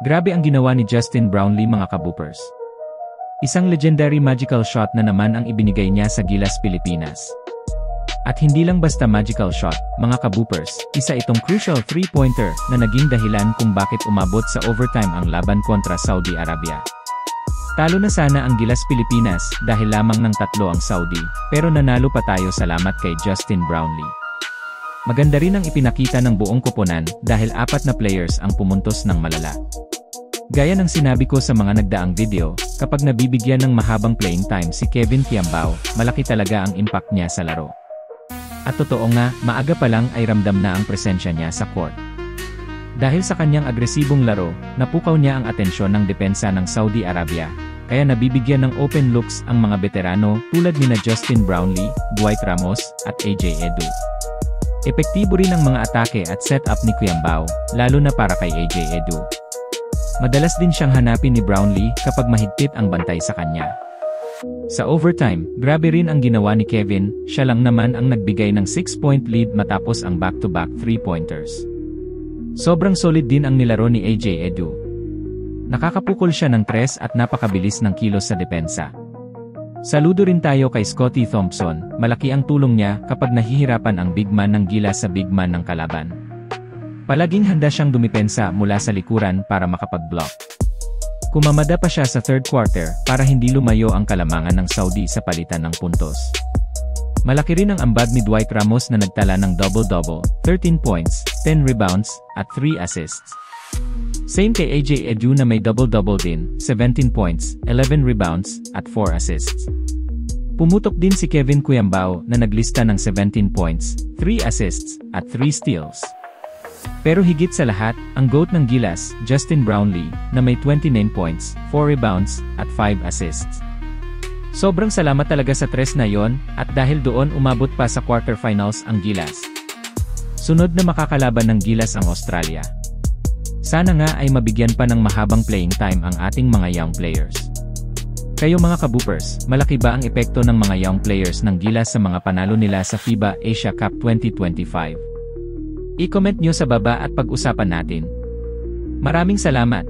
Grabe ang ginawa ni Justin Brownlee mga kaboopers. Isang legendary magical shot na naman ang ibinigay niya sa Gilas Pilipinas. At hindi lang basta magical shot, mga kaboopers, isa itong crucial 3-pointer na naging dahilan kung bakit umabot sa overtime ang laban kontra Saudi Arabia. Talo na sana ang Gilas Pilipinas dahil lamang ng 3 ang Saudi, pero nanalo pa tayo salamat kay Justin Brownlee. Maganda rin ang ipinakita ng buong koponan dahil 4 na players ang pumuntos ng malala. Gaya ng sinabi ko sa mga nagdaang video, kapag nabibigyan ng mahabang playing time si Kevin Quiambao, malaki talaga ang impact niya sa laro. At totoo nga, maaga pa lang ay ramdam na ang presensya niya sa court. Dahil sa kanyang agresibong laro, napukaw niya ang atensyon ng depensa ng Saudi Arabia, kaya nabibigyan ng open looks ang mga veterano tulad nina Justin Brownlee, Dwight Ramos, at AJ Edu. Epektibo rin ang mga atake at setup ni Quiambao, lalo na para kay AJ Edu. Madalas din siyang hanapin ni Brownlee kapag mahigpit ang bantay sa kanya. Sa overtime, grabe rin ang ginawa ni Kevin, siya lang naman ang nagbigay ng 6-point lead matapos ang back-to-back 3-pointers. Sobrang solid din ang nilaro ni AJ Edu. Nakakapukol siya ng 3 at napakabilis ng kilos sa depensa. Saludo rin tayo kay Scottie Thompson, malaki ang tulong niya kapag nahihirapan ang big man ng Gilas sa big man ng kalaban. Palaging handa siyang dumipensa mula sa likuran para makapag-block. Kumamada pa siya sa third quarter para hindi lumayo ang kalamangan ng Saudi sa palitan ng puntos. Malaki rin ang ambag ni Dwight Ramos na nagtala ng double-double, 13 points, 10 rebounds, at 3 assists. Same kay AJ Edu na may double-double din, 17 points, 11 rebounds, at 4 assists. Pumutok din si Kevin Quiambao na naglista ng 17 points, 3 assists, at 3 steals. Pero higit sa lahat, ang GOAT ng Gilas, Justin Brownlee, na may 29 points, 4 rebounds, at 5 assists. Sobrang salamat talaga sa 3 na yon, at dahil doon umabot pa sa quarterfinals ang Gilas. Sunod na makakalaban ng Gilas ang Australia. Sana nga ay mabigyan pa ng mahabang playing time ang ating mga young players. Kayo mga kaboopers, malaki ba ang epekto ng mga young players ng Gilas sa mga panalo nila sa FIBA Asia Cup 2025? I-comment nyo sa baba at pag-usapan natin. Maraming salamat!